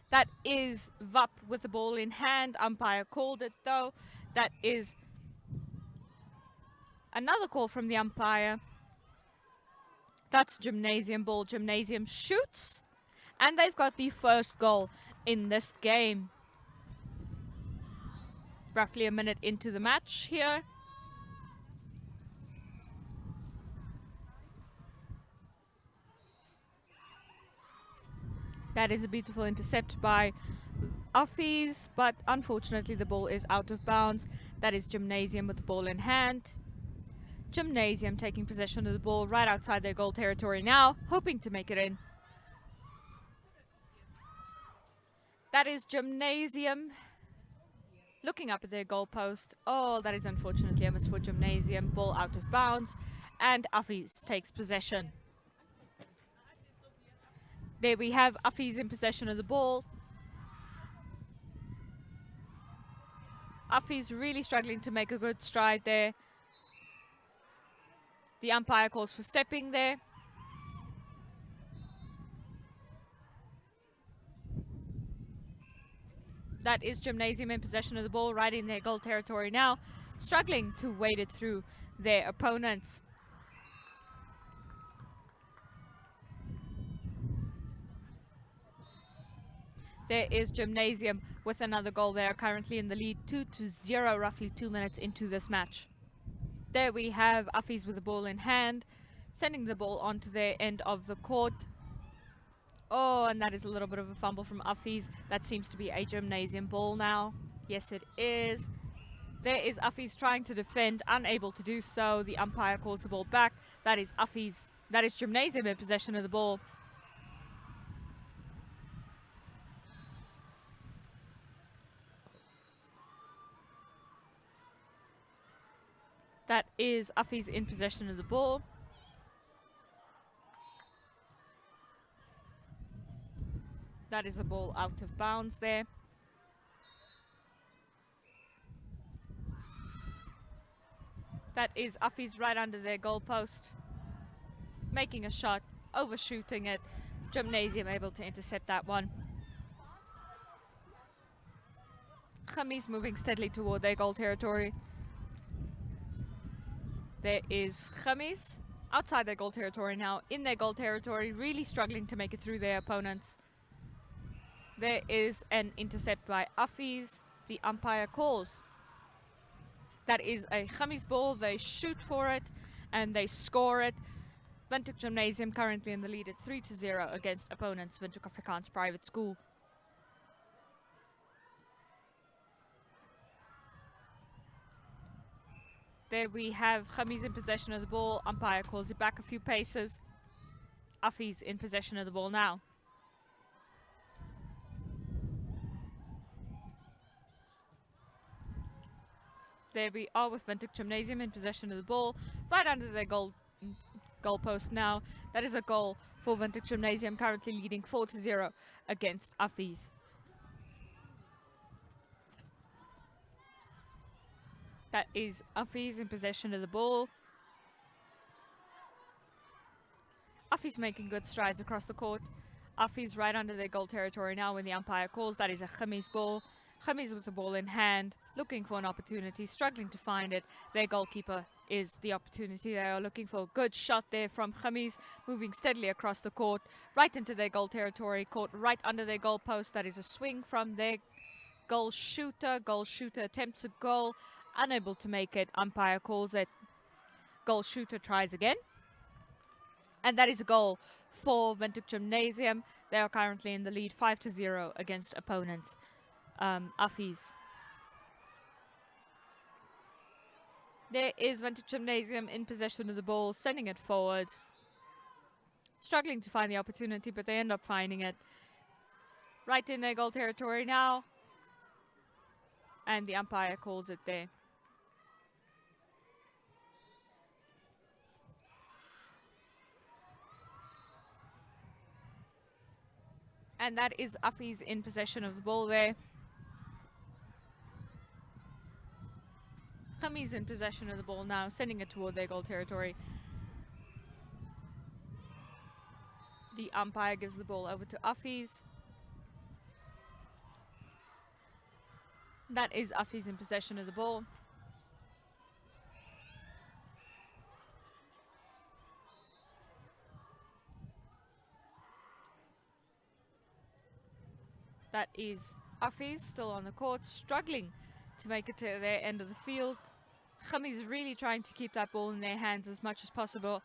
That is WAP with the ball in hand. Umpire called it though. That is another call from the umpire. That's Gymnasium ball. Gymnasium shoots. And they've got the first goal in this game. Roughly a minute into the match here. That is a beautiful intercept by Offies, but unfortunately the ball is out of bounds. That is Gymnasium with the ball in hand. Gymnasium taking possession of the ball right outside their goal territory now, hoping to make it in. That is Gymnasium looking up at their goal post. Oh, that is unfortunately a miss for Gymnasium. Ball out of bounds, and Offies takes possession. There we have Offies in possession of the ball. Offies really struggling to make a good stride there. The umpire calls for stepping there. That is Gymnasium in possession of the ball right in their goal territory now, struggling to wade it through their opponents. There is Gymnasium with another goal. They are currently in the lead 2-0, roughly 2 minutes into this match. There we have Offies with the ball in hand, sending the ball onto their end of the court. Oh, and that is a little bit of a fumble from Offies. That seems to be a Gymnasium ball now. Yes, it is. There is Offies trying to defend, unable to do so. The umpire calls the ball back. That is Offies. That is Gymnasium in possession of the ball. That is Offies in possession of the ball. That is a ball out of bounds there. That is Offies right under their goal post. Making a shot, overshooting it. Gymnasium able to intercept that one. Khamis moving steadily toward their goal territory. There is Khamis outside their goal territory now, in their goal territory, really struggling to make it through their opponents. There is an intercept by Offies. The umpire calls. That is a Khamis ball. They shoot for it and they score it. Windhoek Gymnasium currently in the lead at 3-0 against opponents Windhoek Afrikaans Private School. There we have Khamis in possession of the ball. Umpire calls it back a few paces. Offies in possession of the ball now. There we are with Windhoek Gymnasium in possession of the ball, right under their goal post now. That is a goal for Windhoek Gymnasium, currently leading 4-0 against Offies. That is Offies in possession of the ball. Offies making good strides across the court. Offies right under their goal territory now when the umpire calls. That is a Khamis ball. Khamis with the ball in hand, looking for an opportunity, struggling to find it. Their goalkeeper is the opportunity they are looking for. Good shot there from Khamis, moving steadily across the court, right into their goal territory, caught right under their goal post. That is a swing from their goal shooter. Goal shooter attempts a goal, unable to make it. Umpire calls it. Goal shooter tries again. And that is a goal for Windhoek Gymnasium. They are currently in the lead 5-0 against opponents. Offies. There is Windhoek Gymnasium in possession of the ball, sending it forward. Struggling to find the opportunity, but they end up finding it. Right in their goal territory now. And the umpire calls it there. And that is Offies in possession of the ball there. Khamis in possession of the ball now, sending it toward their goal territory. The umpire gives the ball over to Offies. That is Afi's in possession of the ball. That is Afi's still on the court, struggling to make it to their end of the field. Khami's really trying to keep that ball in their hands as much as possible.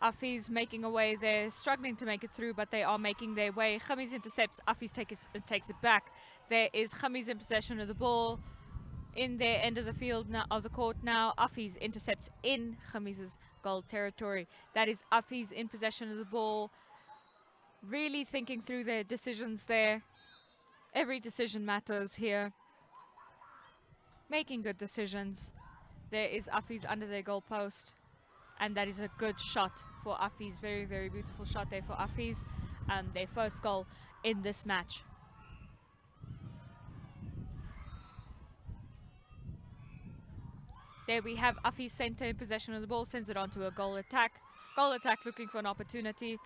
Afi's making a way there, struggling to make it through, but they are making their way. Khami's intercepts, Afi's takes it back. There is Khami's in possession of the ball in their end of the field now, of the court now. Afi's intercepts in Khami's goal territory. That is Afi's in possession of the ball, really thinking through their decisions there. Every decision matters here. Making good decisions. There is Afi's under their goal post. And that is a good shot for Afi's. Very, very beautiful shot there for Afi's. Their first goal in this match. There we have Afi's center in possession of the ball. Sends it on to a goal attack. Goal attack looking for an opportunity.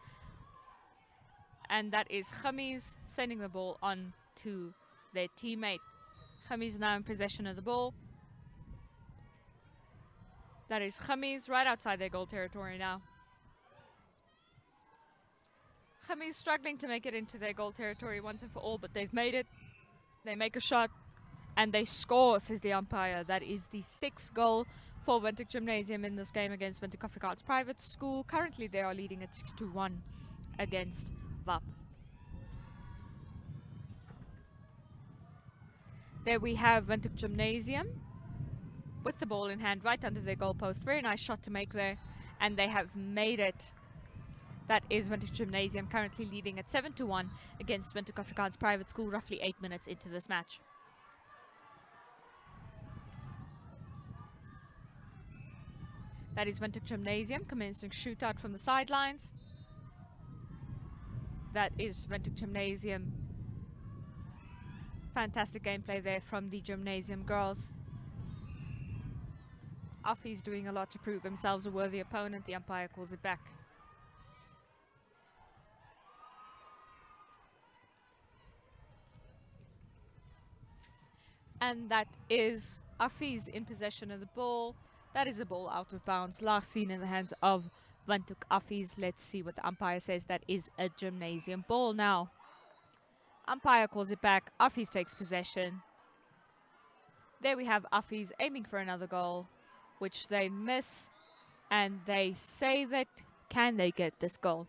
And that is Khami's sending the ball on to their teammate. Khami's now in possession of the ball. That is Khami's right outside their goal territory now. Khami's struggling to make it into their goal territory once and for all, but they've made it. They make a shot and they score, says the umpire. That is the 6th goal for Windhoek Gymnasium in this game against Windhoek Afrikaans Private School. Currently they are leading at 6-1 against WAP. There we have Windhoek Gymnasium with the ball in hand right under their goalpost. Very nice shot to make there, and they have made it. That is Windhoek Gymnasium currently leading at 7-1 against Windhoek Afrikaans Private School, roughly 8 minutes into this match. That is Windhoek Gymnasium commencing shootout from the sidelines. That is Windhoek Gymnasium. Fantastic gameplay there from the Gymnasium girls. Afi's doing a lot to prove themselves a worthy opponent. The umpire calls it back. And that is Afi's in possession of the ball. That is a ball out of bounds. Last seen in the hands of Windhoek Afi's. Let's see what the umpire says. That is a Gymnasium ball now. Umpire calls it back. Afi's takes possession. There we have Afi's aiming for another goal, which they miss, and they save it. Can they get this goal?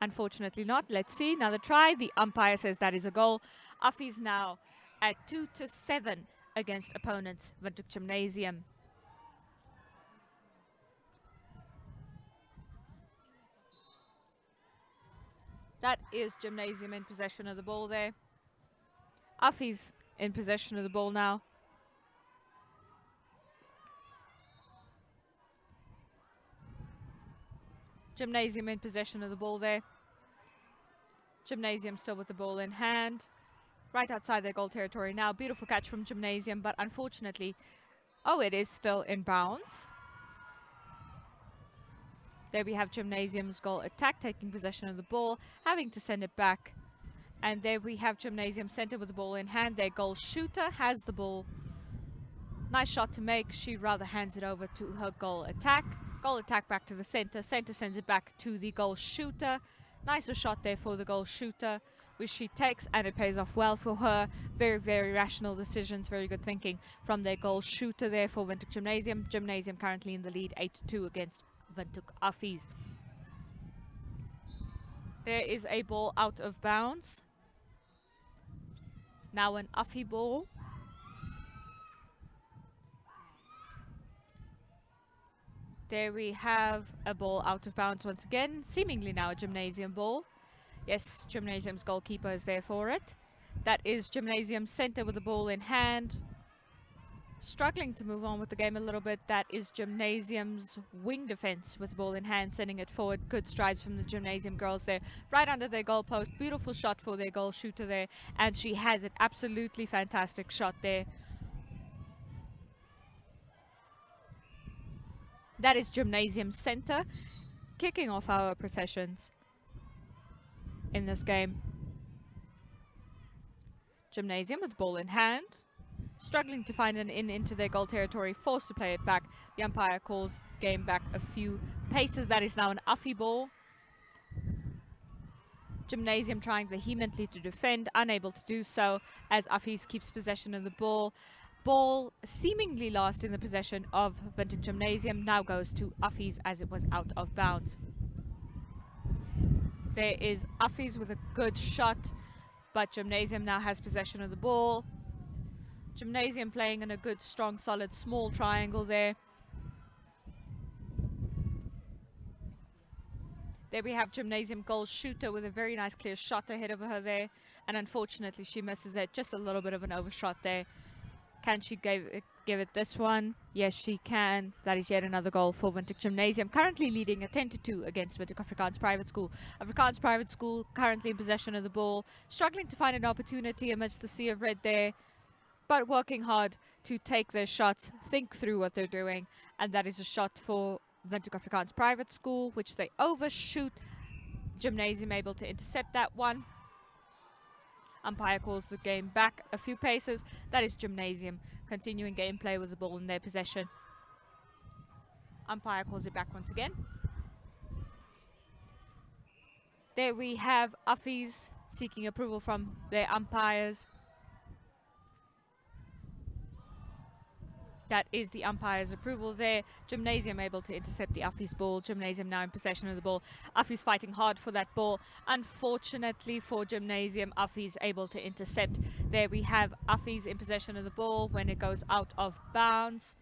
Unfortunately not. Let's see, another try. The umpire says that is a goal. Afi's now at 2-7 against opponents Windhoek Gymnasium. That is Gymnasium in possession of the ball there. Afi's in possession of the ball now. Gymnasium in possession of the ball there. Gymnasium still with the ball in hand. Right outside their goal territory now. Beautiful catch from Gymnasium, but unfortunately, it is still in bounds. There we have Gymnasium's goal attack, taking possession of the ball, having to send it back. And there we have Gymnasium center with the ball in hand. Their goal shooter has the ball. Nice shot to make. She rather hands it over to her goal attack. Goal attack back to the center. Center sends it back to the goal shooter. Nicer shot there for the goal shooter, which she takes, and it pays off well for her. Very, very rational decisions. Very good thinking from their goal shooter there for Windhoek Gymnasium. Gymnasium currently in the lead 8-2 against Windhoek Afi's. There is a ball out of bounds. Now an Afi ball. There we have a ball out of bounds once again, seemingly now a Gymnasium ball. Yes, Gymnasium's goalkeeper is there for it. That is Gymnasium center with the ball in hand. Struggling to move on with the game a little bit. That is Gymnasium's wing defense with the ball in hand, sending it forward. Good strides from the Gymnasium girls there, right under their goal post. Beautiful shot for their goal shooter there, and she has it. Absolutely fantastic shot there. That is Gymnasium center, kicking off our processions in this game. Gymnasium with the ball in hand, struggling to find an in into their goal territory, forced to play it back. The umpire calls game back a few paces. That is now an Uffie ball. Gymnasium trying vehemently to defend, unable to do so as Uffies keeps possession of the ball. Ball seemingly last in the possession of Vintage Gymnasium, now goes to Uffies as it was out of bounds. There is Uffies with a good shot, but Gymnasium now has possession of the ball. Gymnasium playing in a good, strong, solid, small triangle there. There we have Gymnasium goal shooter with a very nice clear shot ahead of her there. And unfortunately she misses it. Just a little bit of an overshot there. Can she give it this one? Yes, she can. That is yet another goal for Windhoek Gymnasium. Currently leading a 10-2 against Windhoek Afrikaans Private School. Afrikaans Private School currently in possession of the ball. Struggling to find an opportunity amidst the sea of red there. But working hard to take their shots, think through what they're doing. And that is a shot for Windhoek Afrikaans Private School, which they overshoot. Gymnasium able to intercept that one. Umpire calls the game back a few paces. That is Gymnasium continuing gameplay with the ball in their possession. Umpire calls it back once again. There we have Uffies seeking approval from their umpires. That is the umpire's approval there. Gymnasium able to intercept the Uffies ball. Gymnasium now in possession of the ball. Uffies fighting hard for that ball. Unfortunately for Gymnasium, Uffies able to intercept. There we have Uffies in possession of the ball when it goes out of bounds.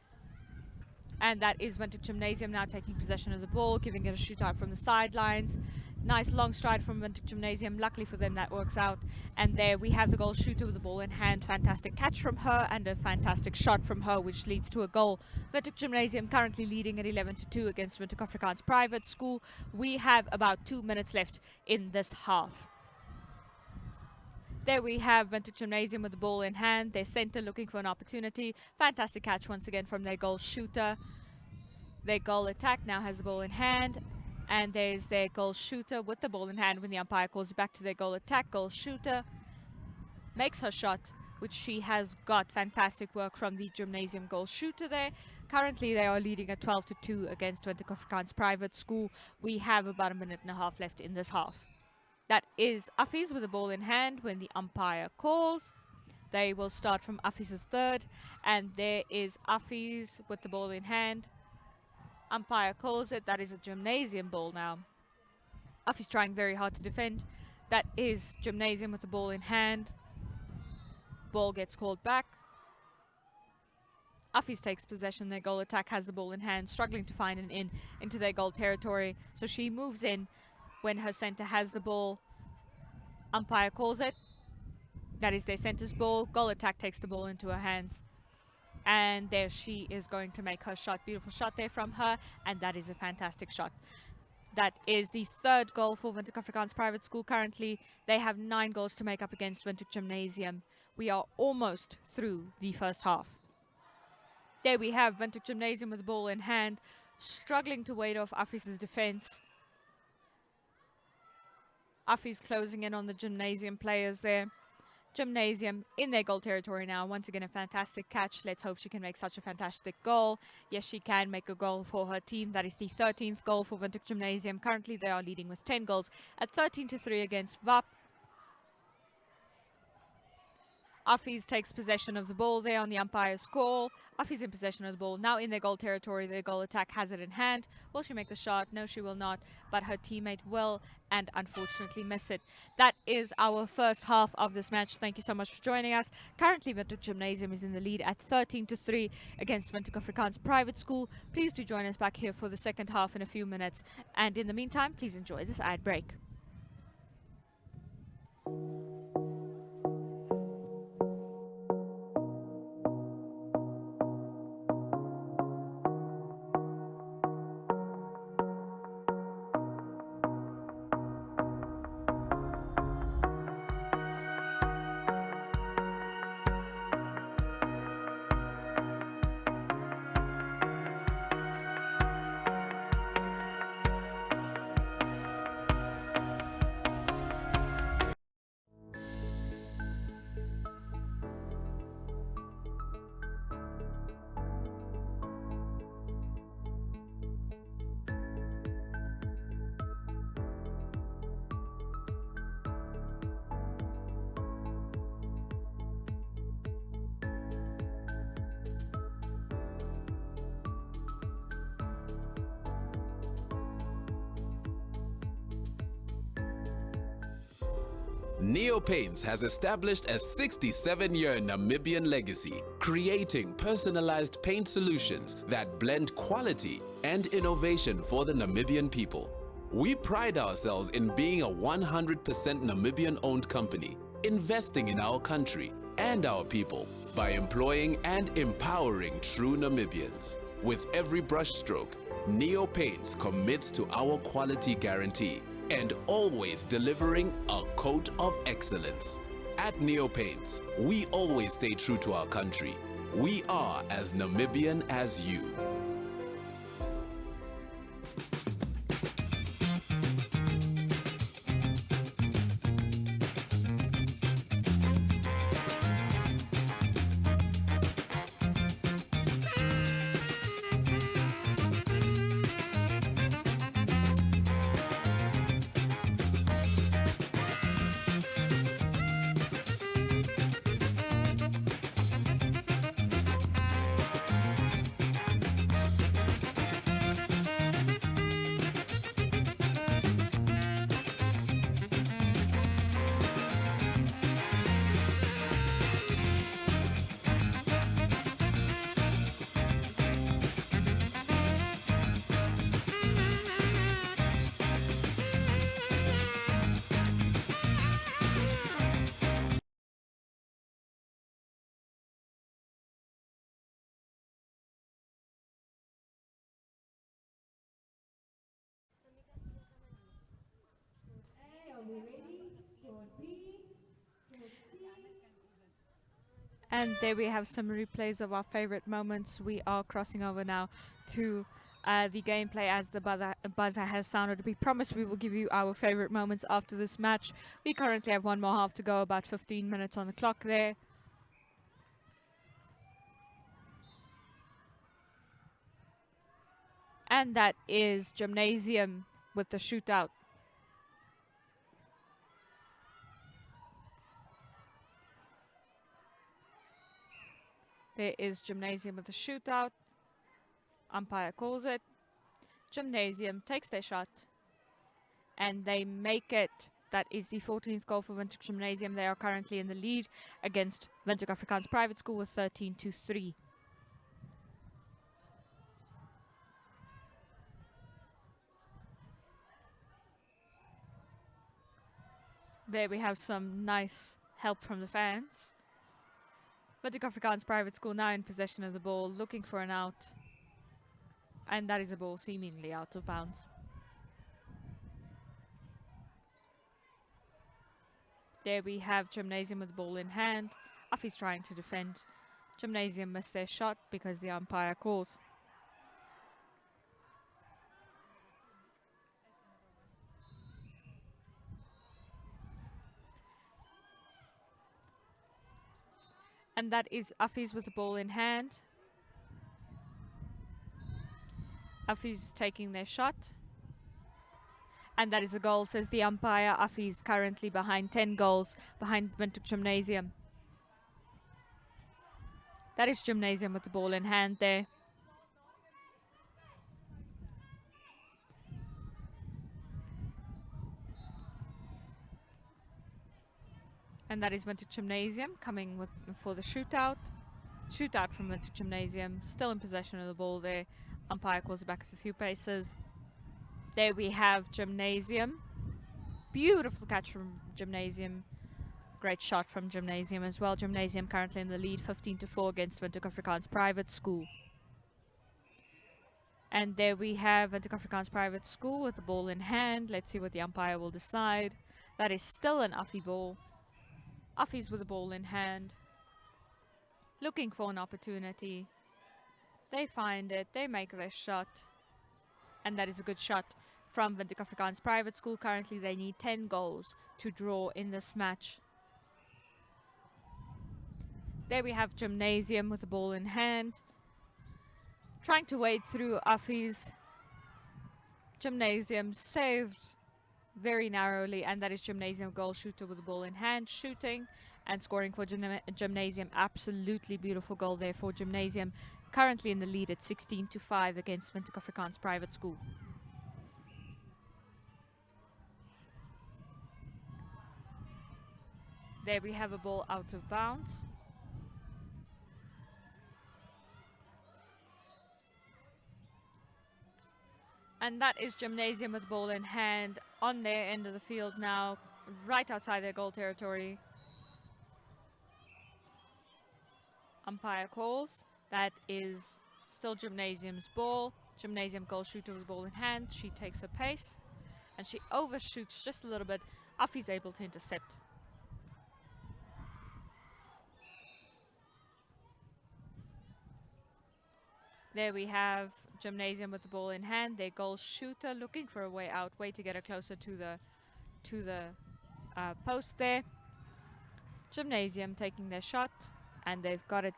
And that is Windhoek Gymnasium now taking possession of the ball, giving it a shootout from the sidelines. Nice long stride from Windhoek Gymnasium. Luckily for them, that works out. And there we have the goal shooter with the ball in hand. Fantastic catch from her and a fantastic shot from her, which leads to a goal. Windhoek Gymnasium currently leading at 11-2 against Windhoek Afrikaans Private School. We have about 2 minutes left in this half. There we have Windhoek Gymnasium with the ball in hand. Their center looking for an opportunity. Fantastic catch once again from their goal shooter. Their goal attack now has the ball in hand. And there's their goal shooter with the ball in hand when the umpire calls it back to their goal attack. Goal shooter makes her shot, which she has got. Fantastic work from the Gymnasium goal shooter there. Currently they are leading at 12-2 against Windhoek Afrikaans Private School. We have about a minute and a half left in this half. That is Uffies with the ball in hand when the umpire calls. They will start from Uffies' third. And there is Uffies with the ball in hand. Umpire calls it. That is a Gymnasium ball now. Uffies trying very hard to defend. That is Gymnasium with the ball in hand. Ball gets called back. Uffies takes possession. Their goal attack has the ball in hand, struggling to find an in into their goal territory. So she moves in when her center has the ball. Umpire calls it. That is their center's ball. Goal attack takes the ball into her hands. And there she is going to make her shot. Beautiful shot there from her. And that is a fantastic shot. That is the third goal for Windhoek Afrikaans Private School currently. They have 9 goals to make up against Windhoek Gymnasium. We are almost through the first half. There we have Windhoek Gymnasium with the ball in hand, struggling to wait off Uffies' defense. Uffies closing in on the Gymnasium players there. Gymnasium in their goal territory now. Once again, a fantastic catch. Let's hope she can make such a fantastic goal. Yes, she can make a goal for her team. That is the 13th goal for Windhoek Gymnasium. Currently, they are leading with 10 goals at 13-3 against WAP. Uffies takes possession of the ball there on the umpire's call. Uffies in possession of the ball. Now in their goal territory, their goal attack has it in hand. Will she make the shot? No, she will not. But her teammate will, and unfortunately miss it. That is our first half of this match. Thank you so much for joining us. Currently, Windhoek Gymnasium is in the lead at 13-3 against Windhoek Afrikaans Private School. Please do join us back here for the second half in a few minutes. And in the meantime, please enjoy this ad break. Neopaints has established a 67-year Namibian legacy, creating personalized paint solutions that blend quality and innovation for the Namibian people. We pride ourselves in being a 100% Namibian-owned company, investing in our country and our people by employing and empowering true Namibians. With every brushstroke, Neopaints commits to our quality guarantee and always delivering a coat of excellence. At Neopaints, we always stay true to our country. We are as Namibian as you. And there we have some replays of our favorite moments. We are crossing over now to the gameplay as the buzzer has sounded. We promise we will give you our favorite moments after this match. We currently have one more half to go, about 15 minutes on the clock there. And that is Gymnasium with the shootout. There is Gymnasium with the shootout. Umpire calls it. Gymnasium takes their shot. And they make it. That is the 14th goal for Windhoek Gymnasium. They are currently in the lead against Windhoek Afrikaans Private School with 13-3. There we have some nice help from the fans. Windhoek Afrikaans Private School now in possession of the ball, looking for an out. And that is a ball seemingly out of bounds. There we have Gymnasium with the ball in hand. Affy's trying to defend. Gymnasium missed their shot because the umpire calls. And that is Affy's with the ball in hand. Affy's taking their shot. And that is a goal, says the umpire. Affy's currently behind 10 goals behind Windhoek Gymnasium. That is Gymnasium with the ball in hand there. And that is Windhoek Gymnasium coming for the shootout. Shootout from Windhoek Gymnasium. Still in possession of the ball there. Umpire calls it back a few paces. There we have Gymnasium. Beautiful catch from Gymnasium. Great shot from Gymnasium as well. Gymnasium currently in the lead 15-4 against Windhoek Afrikaans Private School. And there we have Windhoek Afrikaans Private School with the ball in hand. Let's see what the umpire will decide. That is still an Affy ball. Affy's with the ball in hand. Looking for an opportunity. They find it. They make their shot. And that is a good shot from Windhoek Afrikaans Private School. Currently they need 10 goals to draw in this match. There we have Gymnasium with the ball in hand. Trying to wade through Affy's. Gymnasium saved very narrowly, and that is Gymnasium goal shooter with the ball in hand, shooting and scoring for Gymnasium. Absolutely beautiful goal there for Gymnasium. Currently in the lead at 16-5 against Windhoek Afrikaans Private School. There we have a ball out of bounds. And that is Gymnasium with the ball in hand on their end of the field now, right outside their goal territory. Umpire calls. That is still Gymnasium's ball. Gymnasium goal shooter with the ball in hand. She takes her pace and she overshoots just a little bit. Affy's able to intercept. There we have Gymnasium with the ball in hand. Their goal shooter looking for a way out, way to get her closer to the post there. Gymnasium taking their shot, and they've got it.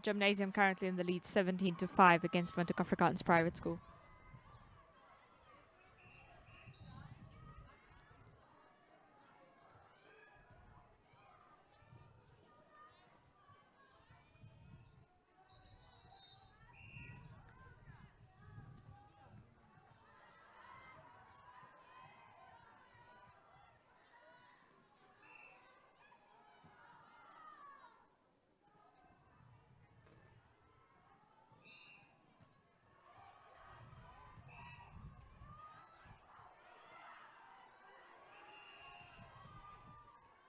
Gymnasium currently in the lead 17-5 against Windhoek Afrikaans Private School.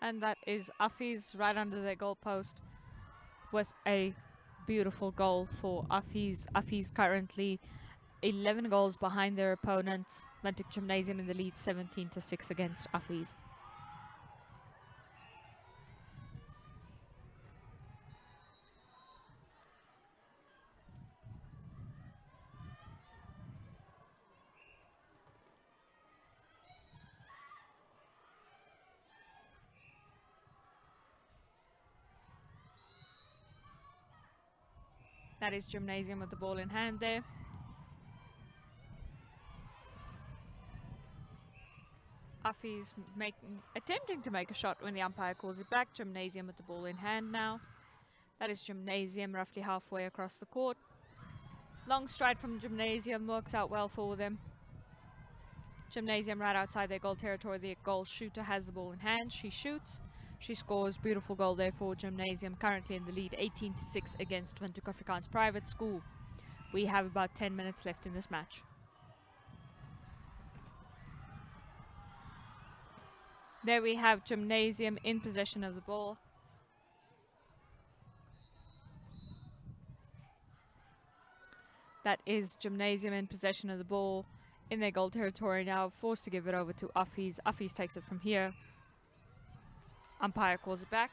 And that is Affy's right under their goal post with a beautiful goal for Affy's. Affy's currently 11 goals behind their opponents. Windhoek Gymnasium in the lead 17-6 against Affy's. That is Gymnasium with the ball in hand there. Affy's attempting to make a shot when the umpire calls it back. Gymnasium with the ball in hand now. That is Gymnasium roughly halfway across the court. Long stride from Gymnasium works out well for them. Gymnasium right outside their goal territory. The goal shooter has the ball in hand. She shoots. She scores. Beautiful goal there for Gymnasium. Currently in the lead 18-6 against Windhoek Afrikaans Private School. We have about 10 minutes left in this match. There we have Gymnasium in possession of the ball. That is Gymnasium in possession of the ball in their goal territory now, forced to give it over to Affy's. Affy's takes it from here. Umpire calls it back.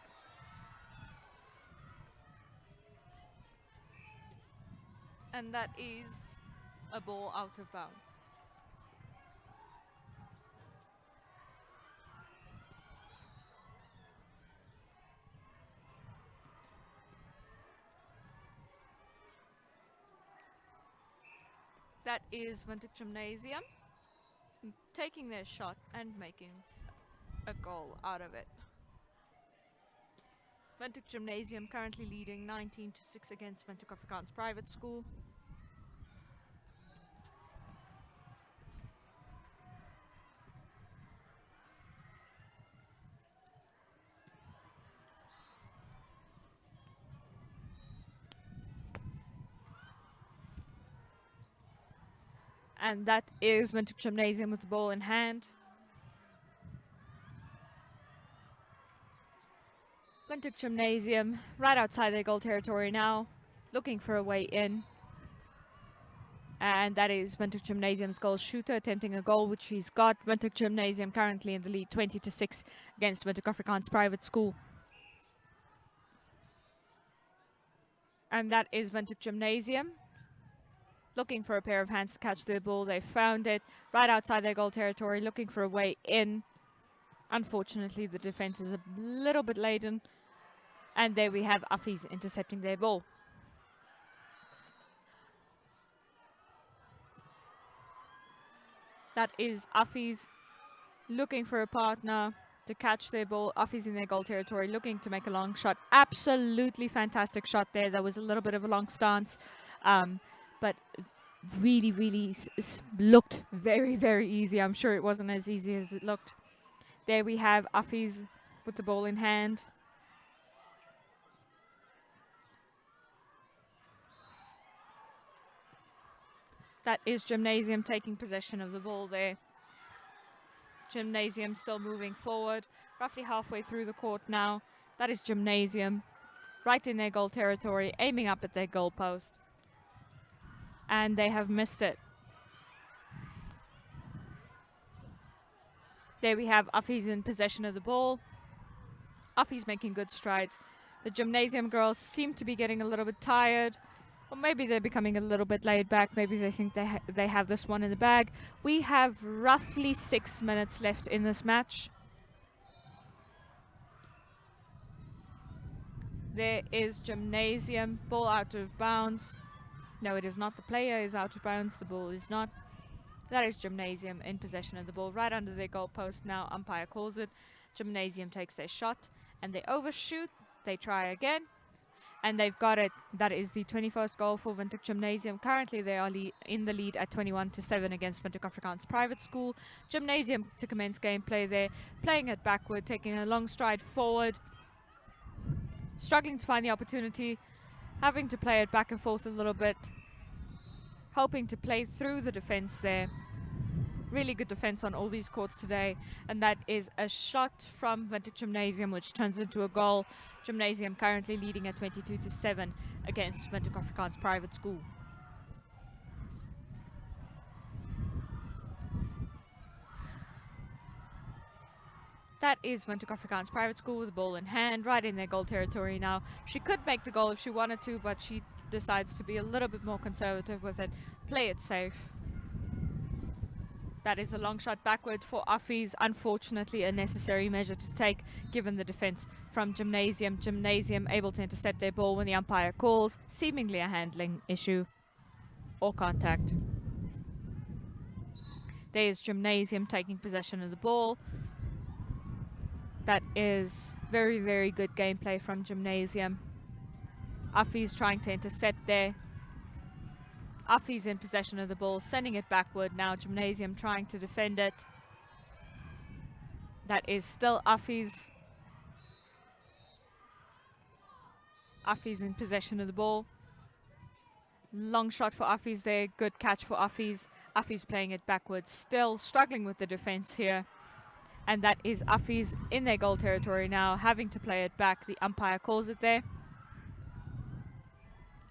And that is a ball out of bounds. That is Windhoek Gymnasium taking their shot and making a goal out of it. Windhoek Gymnasium currently leading 19-6 against Windhoek Afrikaans Private School. And that is Windhoek Gymnasium with the ball in hand. Windhoek Gymnasium right outside their goal territory now, looking for a way in. And that is Windhoek Gymnasium's goal shooter attempting a goal, which he's got. Windhoek Gymnasium currently in the lead 20-6 against Windhoek Afrikaans Private School. And that is Windhoek Gymnasium looking for a pair of hands to catch the ball. They found it right outside their goal territory, looking for a way in. Unfortunately, the defense is a little bit laden. And there we have Affy's intercepting their ball. That is Affy's looking for a partner to catch their ball. Affy's in their goal territory, looking to make a long shot. Absolutely fantastic shot there. That was a little bit of a long stance. But really looked very, very easy. I'm sure it wasn't as easy as it looked. There we have Affy's with the ball in hand. That is Gymnasium taking possession of the ball there. Gymnasium still moving forward, roughly halfway through the court now. That is Gymnasium, right in their goal territory, aiming up at their goal post. And they have missed it. There we have Affies in possession of the ball. Affies making good strides. The Gymnasium girls seem to be getting a little bit tired. Or maybe they're becoming a little bit laid back. Maybe they think they have this one in the bag. We have roughly 6 minutes left in this match. There is Gymnasium. Ball out of bounds. No, it is not. The player is out of bounds. The ball is not. That is Gymnasium in possession of the ball right under their goal post now. Umpire calls it. Gymnasium takes their shot and they overshoot. They try again. And they've got it. That is the 21st goal for Windhoek Gymnasium. Currently, they are in the lead at 21-7 against Windhoek Afrikaans Private School. Gymnasium to commence gameplay there, playing it backward, taking a long stride forward, struggling to find the opportunity, having to play it back and forth a little bit, hoping to play through the defense there. Really good defense on all these courts today, and that is a shot from Windhoek Gymnasium which turns into a goal. Gymnasium currently leading at 22-7 against Windhoek Afrikaans Private School. That is Windhoek Afrikaans Private School with the ball in hand, right in their goal territory now. She could make the goal if she wanted to, but she decides to be a little bit more conservative with it, play it safe. That is a long shot backward for Affies. Unfortunately, a necessary measure to take given the defense from Gymnasium. Gymnasium able to intercept their ball when the umpire calls, seemingly a handling issue or contact. There is Gymnasium taking possession of the ball. That is very, very good gameplay from Gymnasium. Affies trying to intercept there. Affies in possession of the ball, sending it backward. Now Gymnasium trying to defend it. That is still Affies. Affies in possession of the ball. Long shot for Affies there. Good catch for Affies. Affies playing it backwards. Still struggling with the defense here. And that is Affies in their goal territory now, having to play it back. The umpire calls it there.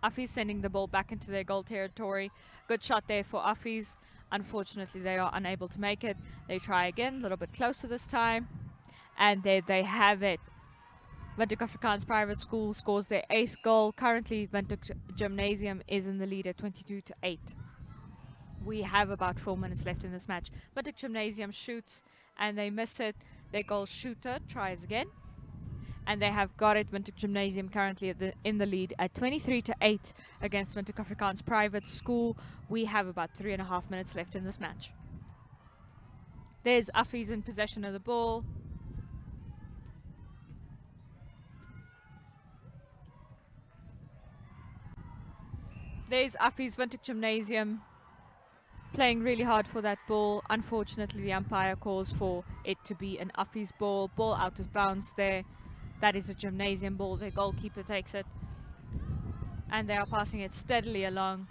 Affies sending the ball back into their goal territory. Good shot there for Affies. Unfortunately, they are unable to make it. They try again, a little bit closer this time. And there they have it. Windhoek Afrikaans Private School scores their 8th goal. Currently, Windhoek Gymnasium is in the lead at 22-8. We have about 4 minutes left in this match. Windhoek Gymnasium shoots and they miss it. Their goal shooter tries again. And they have got it. Windhoek Gymnasium currently in the lead at 23-8 against Windhoek Afrikaans Private School. We have about 3.5 minutes left in this match. There's Affies in possession of the ball. There's Affies, Windhoek Gymnasium playing really hard for that ball. Unfortunately, the umpire calls for it to be an Affies ball. Ball out of bounds there. That is a Gymnasium ball. Their goalkeeper takes it. And they are passing it steadily along.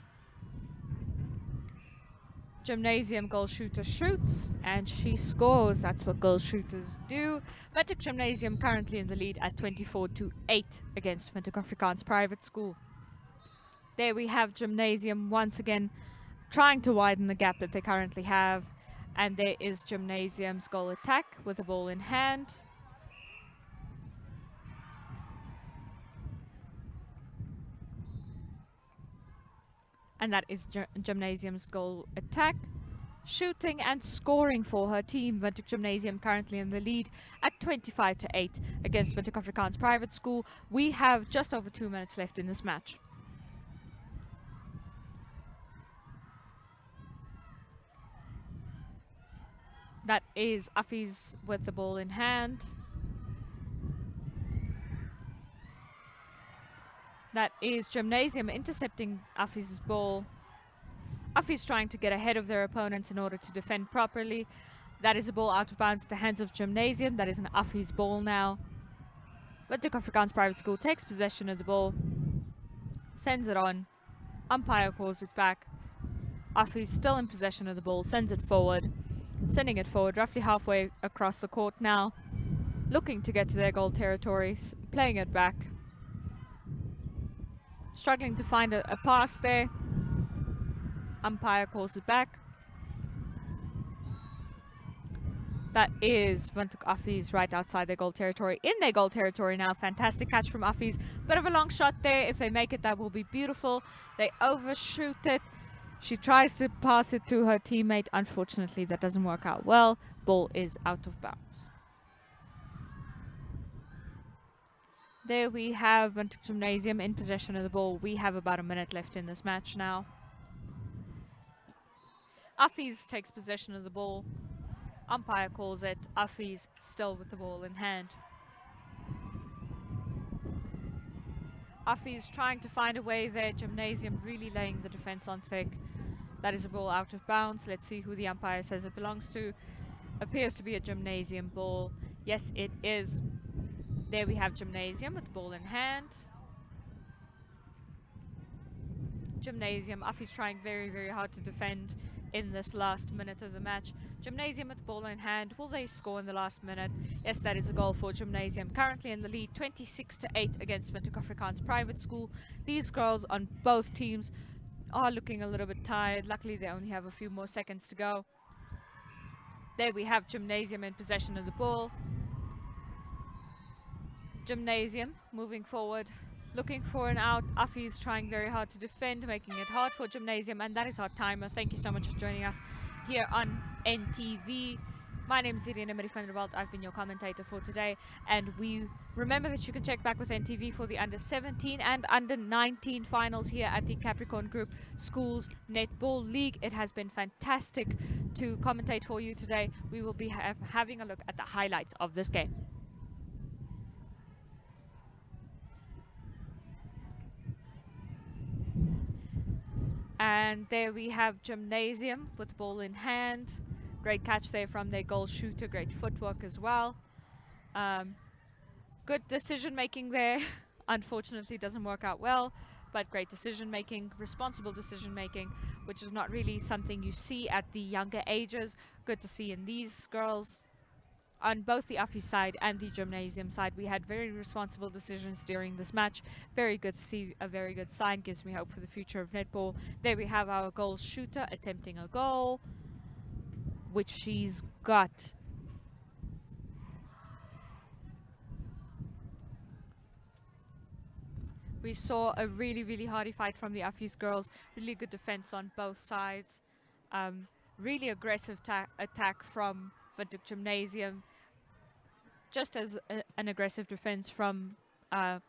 Gymnasium goal shooter shoots and she scores. That's what goal shooters do. Windhoek Gymnasium currently in the lead at 24-8 against Windhoek Afrikaans Private School. There we have Gymnasium once again trying to widen the gap that they currently have. And there is Gymnasium's goal attack with the ball in hand. And that is Gymnasium's goal attack. Shooting and scoring for her team. Windhoek Gymnasium currently in the lead at 25-8 against Windhoek Afrikaans Private School. We have just over 2 minutes left in this match. That is Affies with the ball in hand. That is Gymnasium intercepting Affies' ball. Affies trying to get ahead of their opponents in order to defend properly. That is a ball out of bounds at the hands of Gymnasium. That is an Affi's ball now. Windhoek Afrikaans Private School takes possession of the ball, sends it on. Umpire calls it back. Affi's still in possession of the ball, sends it forward. Sending it forward roughly halfway across the court now. Looking to get to their goal territory, playing it back. Struggling to find a pass there. Umpire calls it back. That is Windhoek Affies right outside their goal territory. In their goal territory now. Fantastic catch from Affies. Bit of a long shot there. If they make it, that will be beautiful. They overshoot it. She tries to pass it to her teammate. Unfortunately, that doesn't work out well. Ball is out of bounds. There we have Windhoek Gymnasium in possession of the ball. We have about a minute left in this match now. Affies takes possession of the ball. Umpire calls it. Affies still with the ball in hand. Affies trying to find a way there. Gymnasium really laying the defense on thick. That is a ball out of bounds. Let's see who the umpire says it belongs to. Appears to be a Gymnasium ball. Yes, it is. There we have Gymnasium with the ball in hand. Gymnasium. Affies trying very, very hard to defend in this last minute of the match. Gymnasium with the ball in hand. Will they score in the last minute? Yes, that is a goal for Gymnasium. Currently in the lead, 26-8 against Windhoek Afrikaans Private School. These girls on both teams are looking a little bit tired. Luckily, they only have a few more seconds to go. There we have Gymnasium in possession of the ball. Gymnasium moving forward, looking for an out. Affies trying very hard to defend, making it hard for Gymnasium, and that is our timer. Thank you so much for joining us here on NTV. My name is Irene Marie van der Walt. I've been your commentator for today, and we remember that you can check back with NTV for the under 17 and under 19 finals here at the Capricorn Group Schools Netball League. It has been fantastic to commentate for you today. We will be having a look at the highlights of this game. And there we have Gymnasium with the ball in hand. Great catch there from their goal shooter. Great footwork as well. Good decision making there. Unfortunately, doesn't work out well, but great decision making, responsible decision making, which is not really something you see at the younger ages. Good to see in these girls. On both the Affi side and the Gymnasium side, we had very responsible decisions during this match. Very good to see, a very good sign. Gives me hope for the future of netball. There we have our goal shooter attempting a goal, which she's got. We saw a really, really hardy fight from the Affi's girls. Really good defense on both sides. Really aggressive attack from Windhoek Gymnasium. Just as an aggressive defense from Windhoek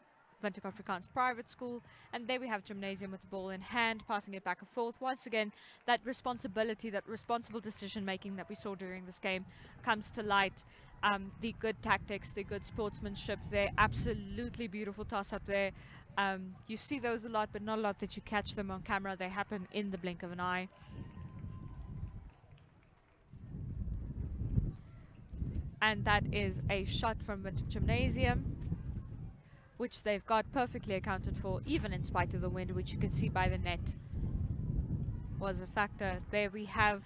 Afrikaans Private School. And there we have Gymnasium with the ball in hand, passing it back and forth. Once again, that responsibility, that responsible decision making that we saw during this game comes to light. The good tactics, the good sportsmanship there. Absolutely beautiful toss up there. You see those a lot, but not a lot that you catch them on camera. They happen in the blink of an eye. And that is a shot from Windhoek Gymnasium, which they've got perfectly accounted for, even in spite of the wind, which you can see by the net was a factor. There we have,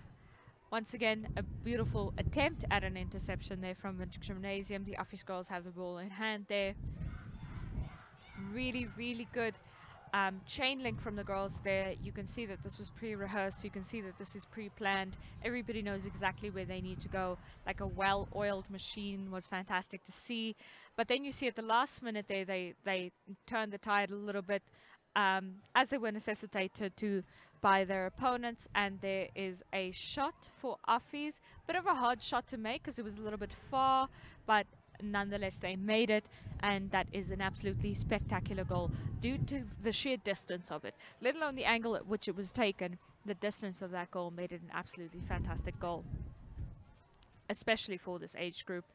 once again, a beautiful attempt at an interception there from Windhoek Gymnasium. The Affi's girls have the ball in hand there. Really, really good chain link from the girls there. You can see that this was pre-rehearsed. You can see that this is pre-planned. Everybody knows exactly where they need to go. Like a well-oiled machine. Was fantastic to see. But then you see at the last minute there, they turned the tide a little bit as they were necessitated to by their opponents, and there is a shot for Affies. Bit of a hard shot to make because it was a little bit far, but nonetheless they made it, and that is an absolutely spectacular goal due to the sheer distance of it, let alone the angle at which it was taken. The distance of that goal made it an absolutely fantastic goal, especially for this age group.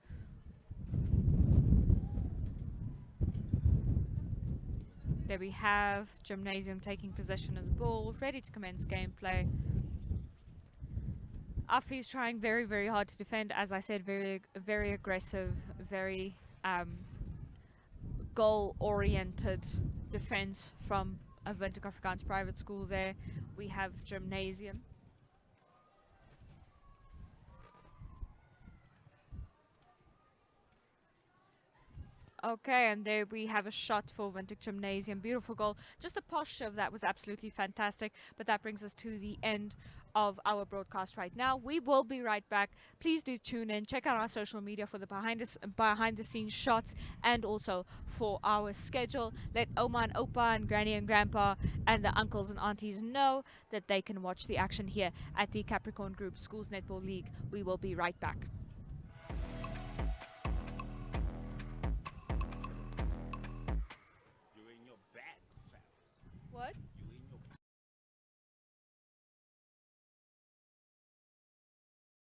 There we have Gymnasium taking possession of the ball, ready to commence gameplay. Afi's trying very, very hard to defend. As I said, very aggressive, very goal-oriented defense from a Windhoek Afrikaans private school there. We have gymnasium. Okay, and there we have a shot for Windhoek Gymnasium. Beautiful goal. Just the posture of that was absolutely fantastic. But that brings us to the end of our broadcast right now. We will be right back. Please do tune in. Check out our social media for the behind the scenes shots and also for our schedule. Let Oma and Opa and Granny and Grandpa and the uncles and aunties know that they can watch the action here at the Capricorn Group Schools Netball League. We will be right back.